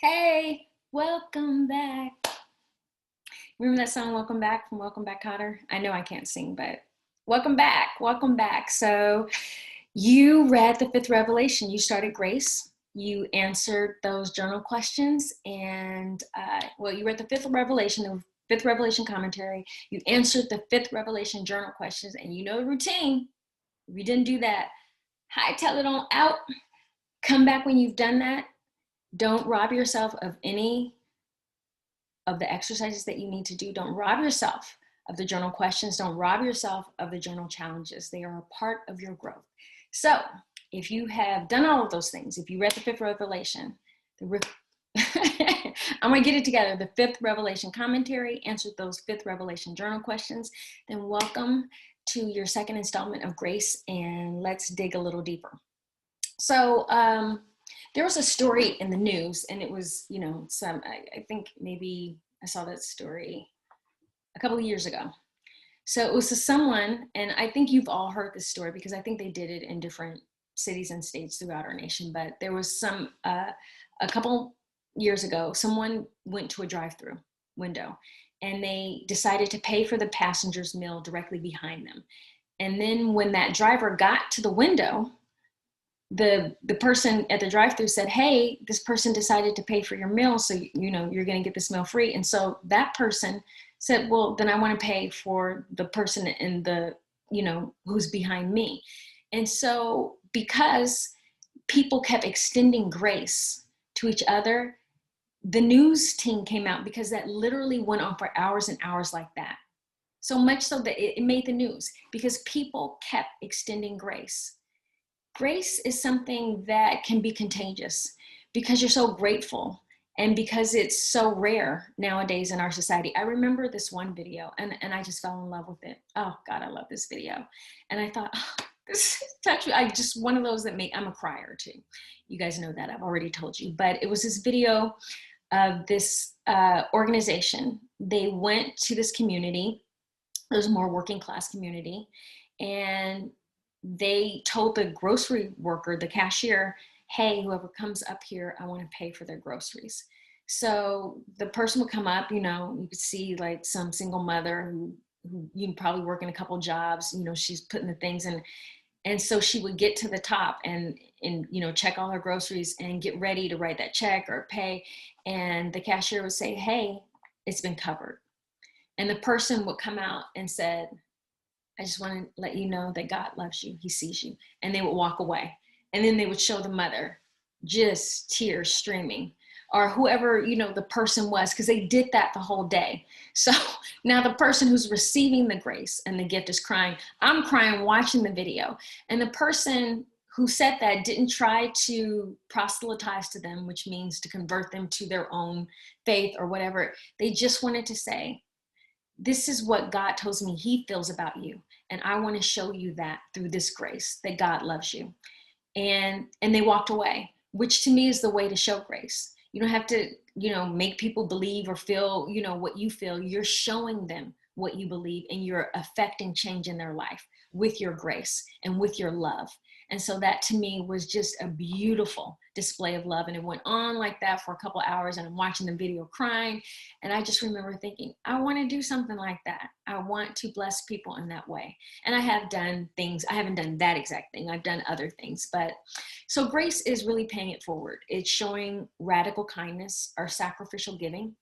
Hey, welcome back. Remember that song, Welcome Back from Welcome Back, Cotter? I know I can't sing, but welcome back. Welcome back. So, you read the fifth revelation. You started Grace. You answered those journal questions, and you read the fifth revelation commentary. You answered the fifth revelation journal questions, and you know the routine. If you didn't do that, hightail it on out. Come back when you've done that. Don't rob yourself of any of the exercises that you need to do. Don't rob yourself of the journal questions. Don't rob yourself of the journal challenges. They are a part of your growth. So if you have done all of those things, if you read the fifth revelation, I'm going to get it together. The fifth revelation commentary, answered those fifth revelation journal questions, then welcome to your second installment of Grace, and let's dig a little deeper. So, there was a story in the news, and it was, I think maybe I saw that story a couple of years ago. So it was to someone, and I think you've all heard this story because I think they did it in different cities and states throughout our nation. But there was a couple years ago, someone went to a drive-through window and they decided to pay for the passenger's meal directly behind them. And then when that driver got to the window, the person at the drive-thru said, "Hey, this person decided to pay for your meal, so you're going to get this meal free." And so that person said, "Well, then I want to pay for the person in the who's behind me." And so because people kept extending grace to each other, the news team came out, because that literally went on for hours and hours like that. So much so that it made the news because people kept extending grace. Grace is something that can be contagious because you're so grateful and because it's so rare nowadays in our society. I remember this one video and I just fell in love with it. Oh God, I love this video. And I thought, oh, this touched me. One of those I'm a crier too. You guys know that, I've already told you, but it was this video of this organization. They went to this community. It was a more working class community, and they told the grocery worker, the cashier, "Hey, whoever comes up here, I want to pay for their groceries." So the person would come up, you could see like some single mother who you probably working a couple jobs, she's putting the things in. And so she would get to the top and check all her groceries and get ready to write that check or pay. And the cashier would say, "Hey, it's been covered." And the person would come out and said, "I just want to let you know that God loves you. He sees you." And they would walk away. And then they would show the mother, just tears streaming, or whoever, the person was, because they did that the whole day. So now the person who's receiving the grace and the gift is crying. I'm crying watching the video. And the person who said that didn't try to proselytize to them, which means to convert them to their own faith or whatever. They just wanted to say, "This is what God tells me He feels about you. And I want to show you that through this grace, that God loves you." And they walked away, which to me is the way to show grace. You don't have to, make people believe or feel, what you feel. You're showing them what you believe, and you're affecting change in their life with your grace and with your love. And so that to me was just a beautiful display of love. And it went on like that for a couple hours, and I'm watching the video crying. And I just remember thinking, I want to do something like that. I want to bless people in that way. And I have done things. I haven't done that exact thing. I've done other things. But so grace is really paying it forward. It's showing radical kindness or sacrificial giving.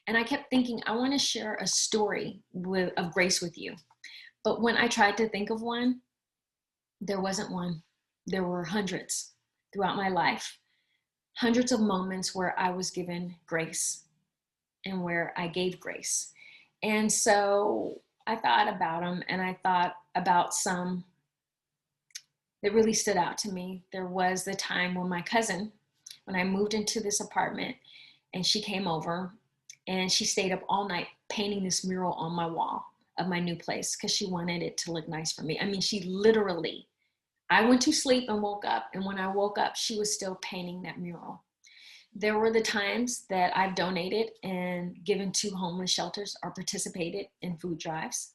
And I kept thinking, I want to share a story of grace with you. But when I tried to think of one, there wasn't one. There were hundreds throughout my life, hundreds of moments where I was given grace and where I gave grace. And so I thought about them, and I thought about some that really stood out to me. There was the time when my cousin, when I moved into this apartment, and she came over and she stayed up all night painting this mural on my wall of my new place because she wanted it to look nice for me. I mean, she literally, I went to sleep and woke up, and when I woke up, she was still painting that mural. There were the times that I've donated and given to homeless shelters or participated in food drives.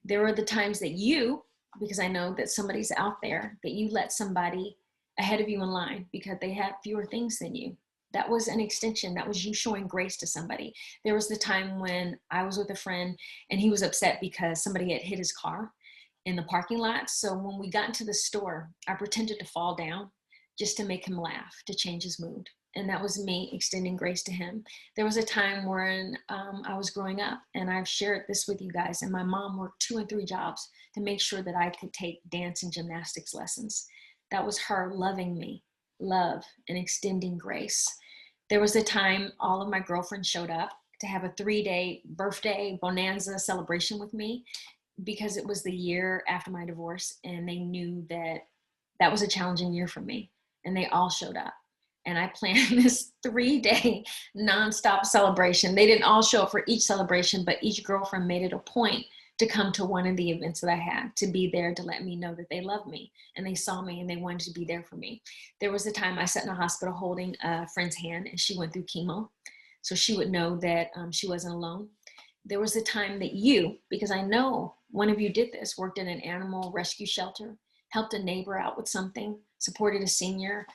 There were the times that you, because I know that somebody's out there, that you let somebody ahead of you in line because they have fewer things than you. That was an extension. That was you showing grace to somebody. There was the time when I was with a friend and he was upset because somebody had hit his car in the parking lot. So when we got into the store, I pretended to fall down just to make him laugh, to change his mood. And that was me extending grace to him. There was a time when I was growing up, and I've shared this with you guys, and my mom worked 2 and 3 jobs to make sure that I could take dance and gymnastics lessons. That was her loving me, love, and extending grace. There was a time all of my girlfriends showed up to have a 3-day birthday bonanza celebration with me because it was the year after my divorce, and they knew that that was a challenging year for me, and they all showed up. And I planned this 3-day nonstop celebration. They didn't all show up for each celebration, but each girlfriend made it a point to come to one of the events that I had, to be there to let me know that they loved me and they saw me and they wanted to be there for me. There was a time I sat in a hospital holding a friend's hand, and she went through chemo, so she would know that she wasn't alone. There was a time that you, because I know one of you did this, worked in an animal rescue shelter, helped a neighbor out with something, supported a senior,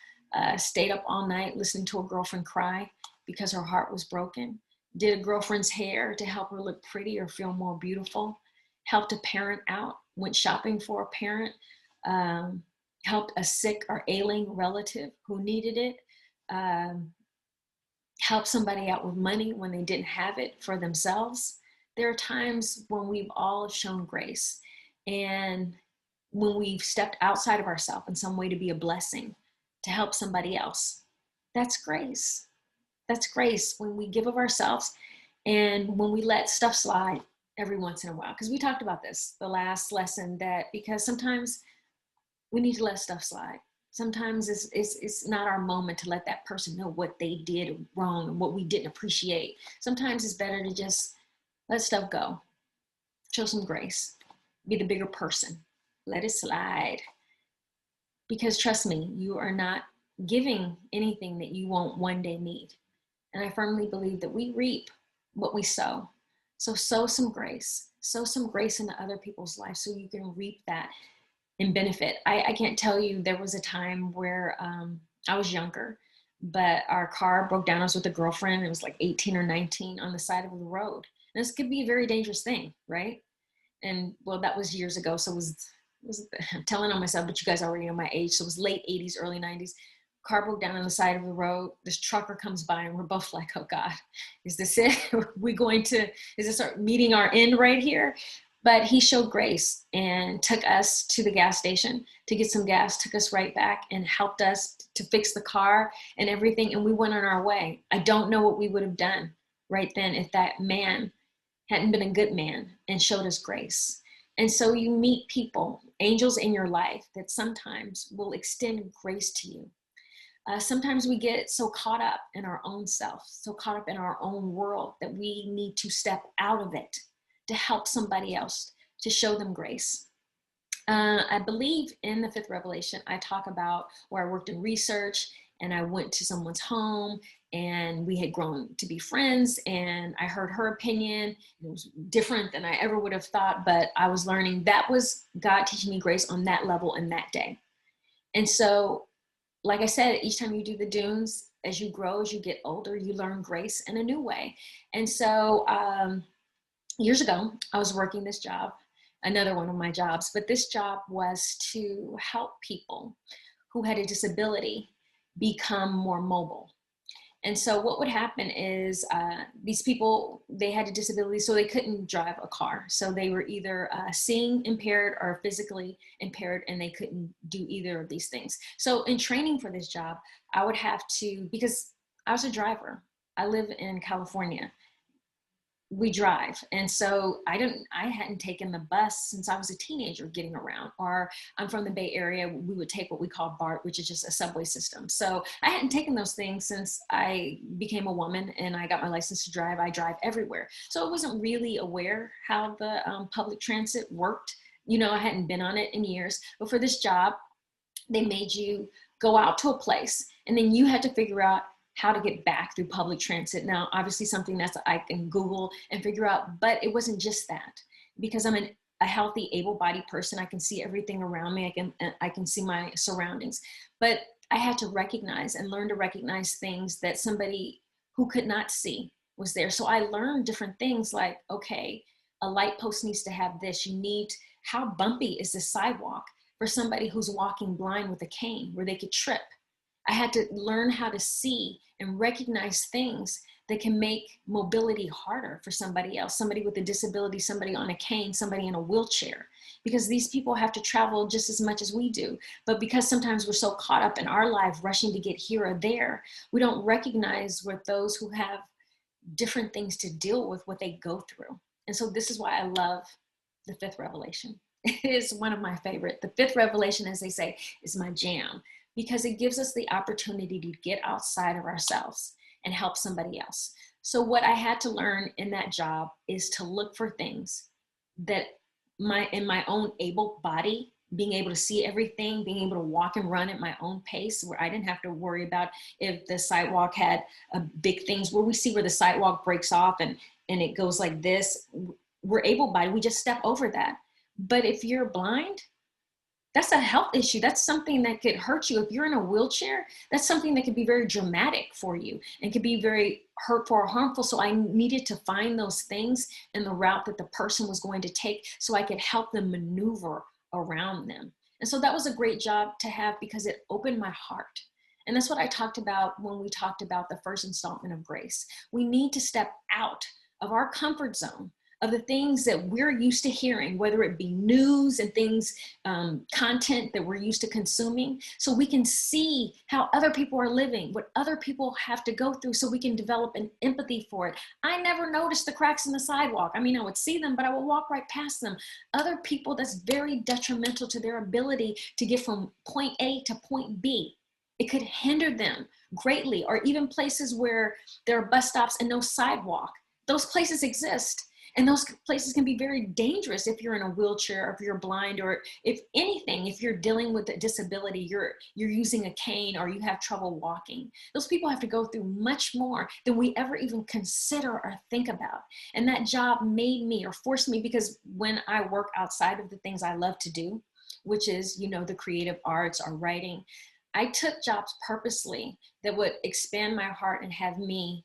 stayed up all night listening to a girlfriend cry because her heart was broken, did a girlfriend's hair to help her look pretty or feel more beautiful, helped a parent out, went shopping for a parent, helped a sick or ailing relative who needed it, helped somebody out with money when they didn't have it for themselves. There are times when we've all shown grace, and when we've stepped outside of ourselves in some way to be a blessing, to help somebody else. That's grace. That's grace when we give of ourselves and when we let stuff slide every once in a while. Because we talked about this the last lesson, that because sometimes we need to let stuff slide. Sometimes it's not our moment to let that person know what they did wrong and what we didn't appreciate. Sometimes it's better to just let stuff go. Show some grace. Be the bigger person. Let it slide. Because trust me, you are not giving anything that you won't one day need. And I firmly believe that we reap what we sow. So sow some grace. Sow some grace into other people's lives so you can reap that and benefit. I can't tell you, there was a time where I was younger, but our car broke down. I was with a girlfriend. It was like 18 or 19 on the side of the road. And this could be a very dangerous thing, right? And well, that was years ago. So it was I'm telling on myself, but you guys already know my age. So it was late 80s, early 90s. Car broke down on the side of the road. This trucker comes by and we're both like, oh God, is this it? Is this our meeting our end right here? But he showed grace and took us to the gas station to get some gas, took us right back and helped us to fix the car and everything. And we went on our way. I don't know what we would have done right then if that man hadn't been a good man and showed us grace. And so you meet people, angels in your life, that sometimes will extend grace to you. Sometimes we get so caught up in our own self, so caught up in our own world, that we need to step out of it to help somebody else, to show them grace. I believe in the 5th revelation, I talk about where I worked in research and I went to someone's home and we had grown to be friends, and I heard her opinion. It was different than I ever would have thought, but I was learning that was God teaching me grace on that level in that day. And so, like I said, each time you do the dunes, as you grow, as you get older, you learn grace in a new way. And so years ago, I was working this job, another one of my jobs, but this job was to help people who had a disability become more mobile. And so what would happen is these people, they had a disability, so they couldn't drive a car. So they were either seeing impaired or physically impaired, and they couldn't do either of these things. So in training for this job, I would have to, because I was a driver, I live in California, we drive. And so I hadn't taken the bus since I was a teenager getting around, or I'm from the Bay Area. We would take what we call BART, which is just a subway system. So I hadn't taken those things since I became a woman and I got my license to drive. I drive everywhere. So I wasn't really aware how the public transit worked. You know, I hadn't been on it in years, but for this job, they made you go out to a place and then you had to figure out how to get back through public transit. Now, obviously something that's I can Google and figure out, but it wasn't just that. Because I'm a healthy, able-bodied person, I can see everything around me. I can see my surroundings. But I had to recognize and learn to recognize things that somebody who could not see was there. So I learned different things like, okay, a light post needs to have this. You need, how bumpy is the sidewalk for somebody who's walking blind with a cane where they could trip? I had to learn how to see and recognize things that can make mobility harder for somebody else, somebody with a disability, somebody on a cane, somebody in a wheelchair, because these people have to travel just as much as we do. But because sometimes we're so caught up in our life rushing to get here or there, we don't recognize with those who have different things to deal with what they go through. And so this is why I love the fifth revelation. It is one of my favorite. The fifth revelation, as they say, is my jam, because it gives us the opportunity to get outside of ourselves and help somebody else. So what I had to learn in that job is to look for things that in my own able body, being able to see everything, being able to walk and run at my own pace, where I didn't have to worry about if the sidewalk had big things, where we see where the sidewalk breaks off and it goes like this. We're able-bodied, we just step over that. But if you're blind, that's a health issue. That's something that could hurt you. If you're in a wheelchair, that's something that could be very dramatic for you and could be very hurtful or harmful. So I needed to find those things in the route that the person was going to take so I could help them maneuver around them. And so that was a great job to have because it opened my heart. And that's what I talked about when we talked about the first installment of Grace. We need to step out of our comfort zone, of the things that we're used to hearing, whether it be news and things, content that we're used to consuming, so we can see how other people are living, what other people have to go through, so we can develop an empathy for it. I never noticed the cracks in the sidewalk. I mean, I would see them, but I would walk right past them. Other people, that's very detrimental to their ability to get from point A to point B. It could hinder them greatly, or even places where there are bus stops and no sidewalk. Those places exist. And those places can be very dangerous if you're in a wheelchair, or if you're blind, or if anything, if you're dealing with a disability, you're using a cane, or you have trouble walking. Those people have to go through much more than we ever even consider or think about. And that job made me, or forced me, because when I work outside of the things I love to do, which is, you know, the creative arts or writing, I took jobs purposely that would expand my heart and have me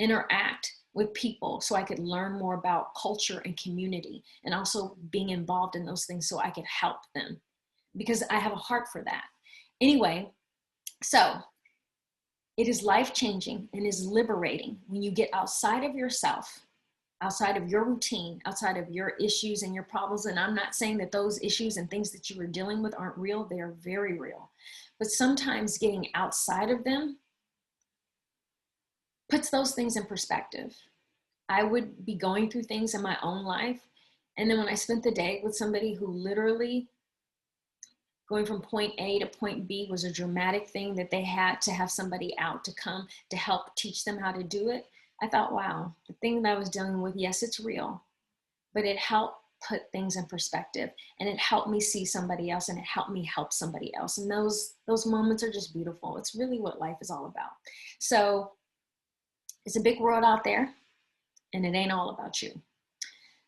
interact with people so I could learn more about culture and community, and also being involved in those things so I could help them, because I have a heart for that. Anyway, so it is life-changing and is liberating when you get outside of yourself, outside of your routine, outside of your issues and your problems. And I'm not saying that those issues and things that you are dealing with aren't real. They are very real. But sometimes getting outside of them puts those things in perspective. I would be going through things in my own life, and then when I spent the day with somebody who literally going from point A to point B was a dramatic thing that they had to have somebody out to come to help teach them how to do it, I thought, wow, the thing that I was dealing with, yes, it's real, but it helped put things in perspective, and it helped me see somebody else, and it helped me help somebody else. And those moments are just beautiful. It's really what life is all about. So it's a big world out there, and it ain't all about you.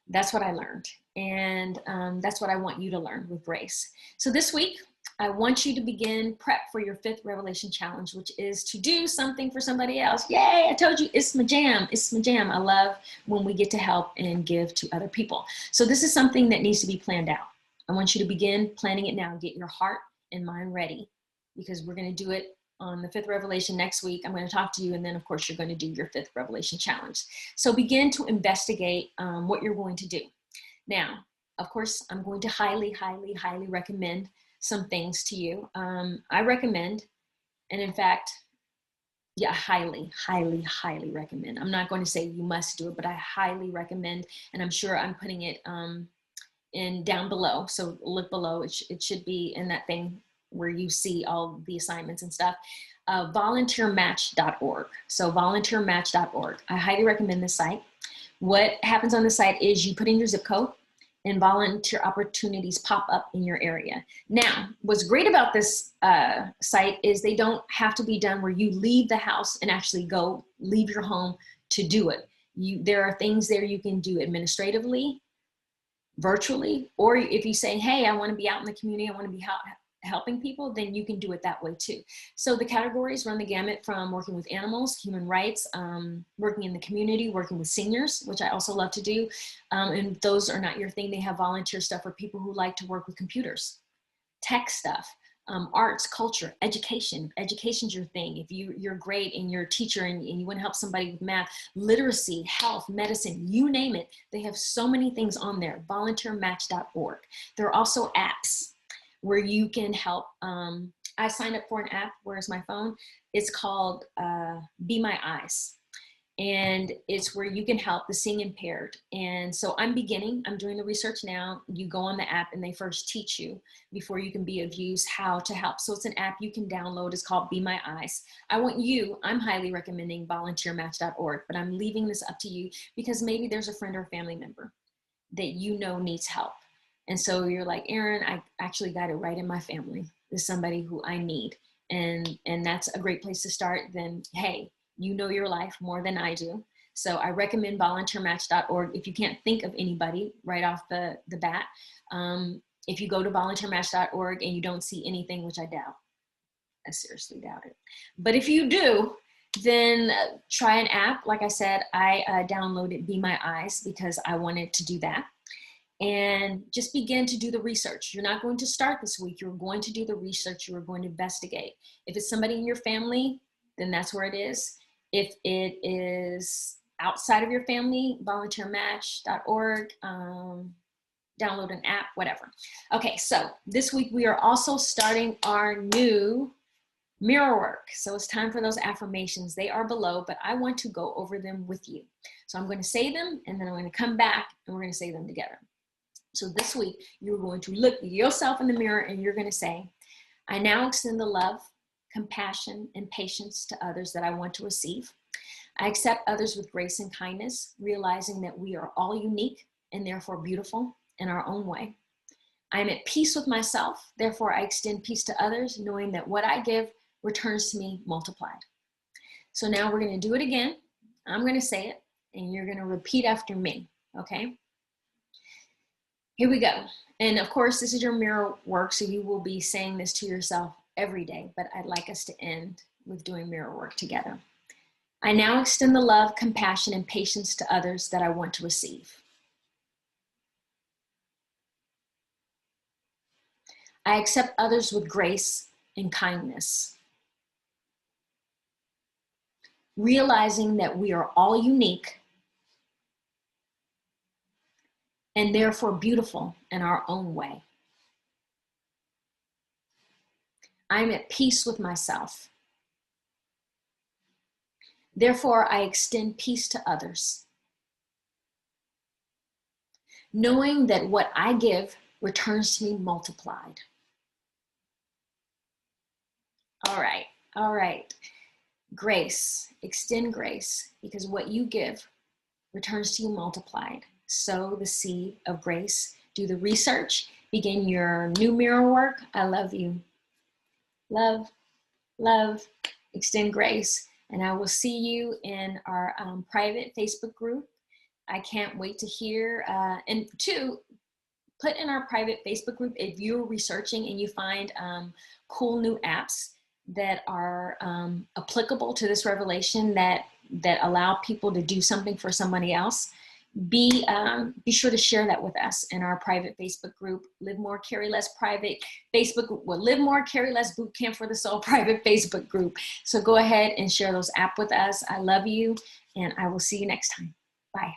That's what I learned. And that's what I want you to learn with Grace. So this week, I want you to begin prep for your 5th Revelation Challenge, which is to do something for somebody else. Yay, I told you, it's my jam. It's my jam. I love when we get to help and give to other people. So this is something that needs to be planned out. I want you to begin planning it now. Get your heart and mind ready, because we're going to do it on the 5th Revelation next week. I'm going to talk to you, and then of course you're going to do your 5th Revelation Challenge. So begin to investigate what you're going to do. Now, of course, I'm going to highly, highly, highly recommend some things to you. I recommend, and in fact, yeah, highly, highly, highly recommend. I'm not going to say you must do it, but I highly recommend, and I'm sure I'm putting it in down below. So look below, it should be in that thing where you see all the assignments and stuff. Volunteermatch.org. So volunteermatch.org. I highly recommend this site. What happens on the site is you put in your zip code, and volunteer opportunities pop up in your area. Now, what's great about this site is they don't have to be done where you leave the house and actually go leave your home to do it. There are things there you can do administratively, virtually, or if you say, hey, I want to be out in the community, I want to be helping people, then you can do it that way too. So the categories run the gamut from working with animals, human rights, working in the community, working with seniors, which I also love to do. And those are not your thing. They have volunteer stuff for people who like to work with computers, tech stuff, arts, culture, education. Education's your thing. If you're great and you're a teacher and you want to help somebody with math, literacy, health, medicine, you name it. They have so many things on there, volunteermatch.org. There are also apps where you can help. I signed up for an app. Where's my phone? It's called Be My Eyes. And it's where you can help the seeing impaired. And so I'm doing the research now. You go on the app and they first teach you before you can be of use how to help. So it's an app you can download. It's called Be My Eyes. I'm highly recommending volunteermatch.org, but I'm leaving this up to you because maybe there's a friend or family member that you know needs help. And so you're like, Erin, I actually got it right in my family. There's somebody who I need. And that's a great place to start. Then, hey, you know your life more than I do. So I recommend volunteermatch.org. If you can't think of anybody right off the bat, if you go to volunteermatch.org and you don't see anything, which I doubt, I seriously doubt it. But if you do, then try an app. Like I said, I downloaded Be My Eyes because I wanted to do that. And just begin to do the research. You're not going to start this week. You're going to do the research. You're going to investigate. If it's somebody in your family, then that's where it is. If it is outside of your family, volunteermatch.org, download an app, whatever. Okay, so this week we are also starting our new mirror work. So it's time for those affirmations. They are below, but I want to go over them with you. So I'm going to say them and then I'm going to come back and we're going to say them together. So this week you're going to look yourself in the mirror and you're going to say, I now extend the love, compassion, and patience to others that I want to receive. I accept others with grace and kindness, realizing that we are all unique and therefore beautiful in our own way. I am at peace with myself, therefore I extend peace to others, knowing that what I give returns to me multiplied. So now we're going to do it again. I'm going to say it, and you're going to repeat after me, okay? Here we go. And of course, this is your mirror work, so you will be saying this to yourself every day, but I'd like us to end with doing mirror work together. I now extend the love, compassion, and patience to others that I want to receive. I accept others with grace and kindness, realizing that we are all unique and therefore beautiful in our own way. I'm at peace with myself. Therefore, I extend peace to others, knowing that what I give returns to me multiplied. All right. Grace, extend grace, because what you give returns to you multiplied. Sow the seed of grace. Do the research. Begin your new mirror work. I love you. Love, love, extend grace. And I will see you in our private Facebook group. I can't wait to hear. And two, put in our private Facebook group, if you're researching and you find cool new apps that are applicable to this revelation that allow people to do something for somebody else, be sure to share that with us in our private Facebook group, Live More, Carry Less private Facebook, Live More, Carry Less Boot Camp for the Soul private Facebook group. So go ahead and share those apps with us. I love you, and I will see you next time. Bye.